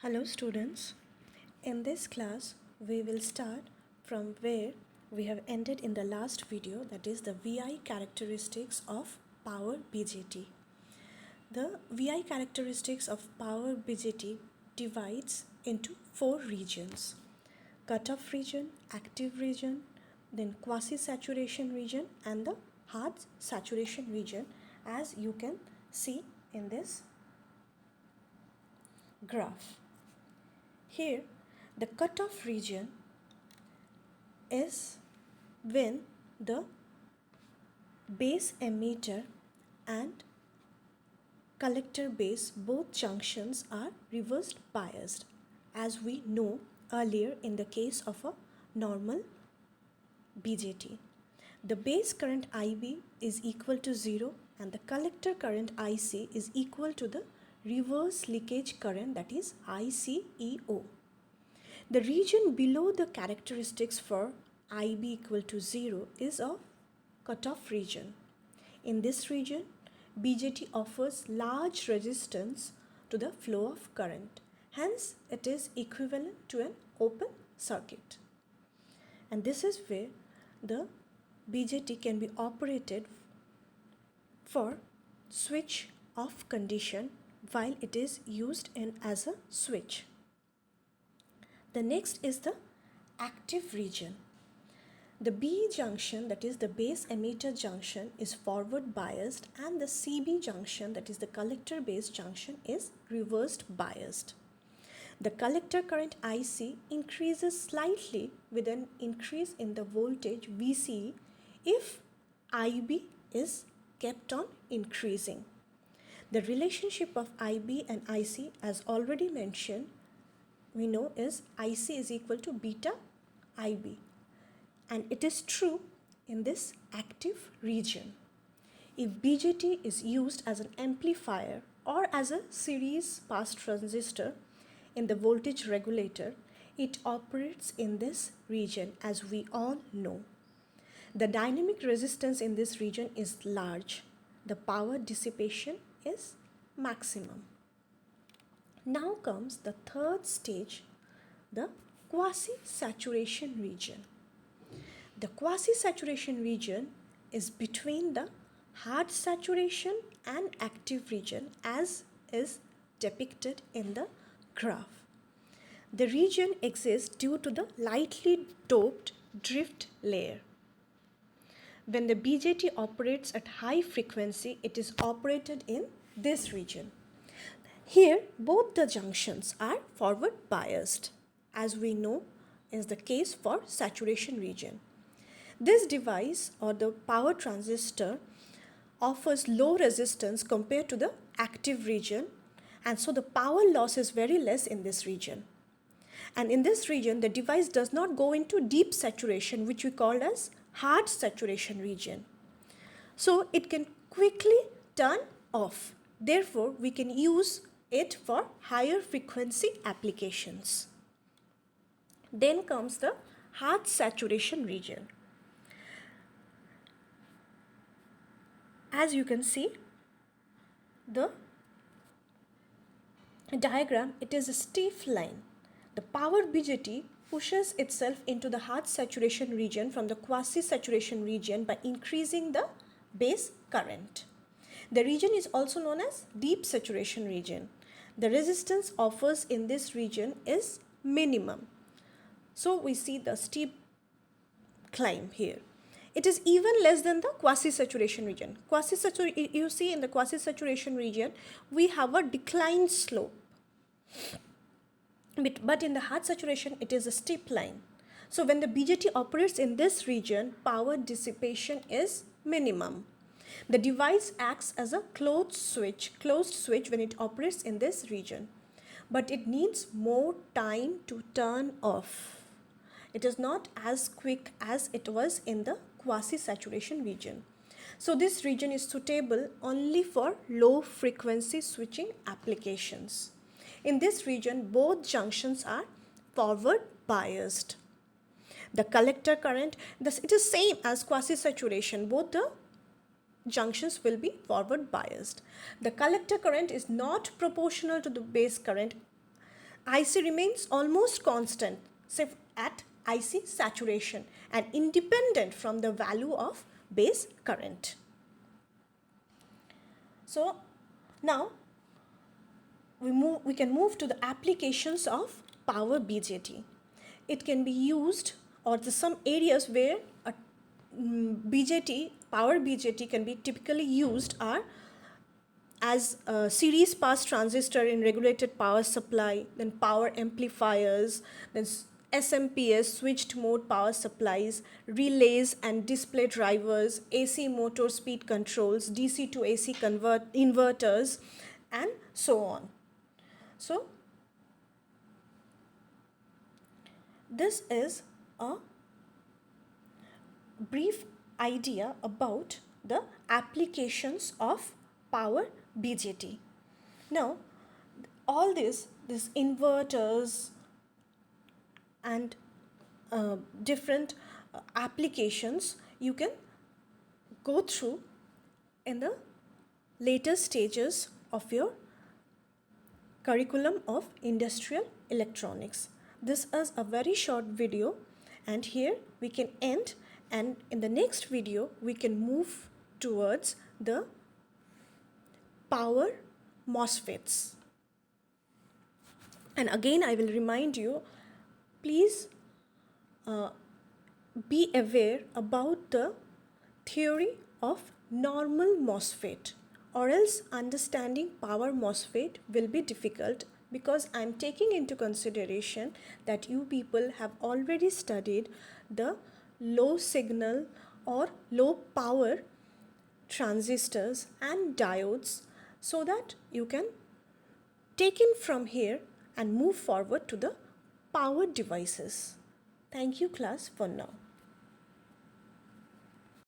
Hello students, in this class we will start from where we have ended in the last video, that is the VI characteristics of power BJT. The VI characteristics of power BJT divides into four regions: cutoff region, active region, then quasi-saturation region and the hard saturation region, as you can see in this graph. Here, the cutoff region is when the base emitter and collector base, both junctions are reversed biased, as we know earlier in the case of a normal BJT. The base current IB is equal to 0 and the collector current IC is equal to the reverse leakage current, that is ICEO. The region below the characteristics for IB equal to 0 is a cutoff region. In this region, BJT offers large resistance to the flow of current. Hence, it is equivalent to an open circuit. And this is where the BJT can be operated for switch off condition while it is used as a switch. The next is the active region. The B junction, that is the base emitter junction, is forward biased and the CB junction, that is the collector base junction, is reversed biased. The collector current IC increases slightly with an increase in the voltage VCE if IB is kept on increasing. The relationship of IB and IC, as already mentioned, we know is IC is equal to beta IB, and it is true in this active region. If BJT is used as an amplifier or as a series pass transistor in the voltage regulator, it operates in this region, as we all know. The dynamic resistance in this region is large. The power dissipation is maximum. Now comes the third stage, the quasi-saturation region. The quasi-saturation region is between the hard saturation and active region, as is depicted in the graph. The region exists due to the lightly doped drift layer. When the BJT operates at high frequency, it is operated in this region. Here, both the junctions are forward biased, as we know is the case for saturation region. This device or the power transistor offers low resistance compared to the active region, and so the power loss is very less in this region. And in this region, the device does not go into deep saturation, which we call as hard saturation region. So it can quickly turn off. Therefore, we can use it for higher frequency applications. Then comes the hard saturation region. As you can see, the diagram, it is a stiff line. The power BJT pushes itself into the hard saturation region from the quasi-saturation region by increasing the base current. The region is also known as deep saturation region. The resistance offers in this region is minimum. So we see the steep climb here. It is even less than the quasi-saturation region. You see in the quasi-saturation region, we have a decline slope. But in the hard saturation, it is a steep line. So when the BJT operates in this region, power dissipation is minimum. The device acts as a closed switch when it operates in this region. But it needs more time to turn off. It is not as quick as it was in the quasi-saturation region. So this region is suitable only for low frequency switching applications. In this region, both junctions are forward biased. The collector current, it is same as quasi-saturation. Both the junctions will be forward biased. The collector current is not proportional to the base current. IC remains almost constant, say at IC saturation and independent from the value of base current. So now we can move to the applications of power BJT. It can be used, or some areas where a BJT, power BJT can be typically used are as a series pass transistor in regulated power supply, then power amplifiers, then SMPS, switched mode power supplies, relays and display drivers, AC motor speed controls, DC to AC inverters, and so on. So this is a brief idea about the applications of power BJT. Now, all these inverters and different applications you can go through in the later stages of your curriculum of industrial electronics. This is a very short video, and here we can end, and in the next video we can move towards the power MOSFETs. And again I will remind you, please be aware about the theory of normal MOSFET, or else understanding power MOSFET will be difficult, because I am taking into consideration that you people have already studied the low signal or low power transistors and diodes, so that you can take in from here and move forward to the power devices. Thank you class for now.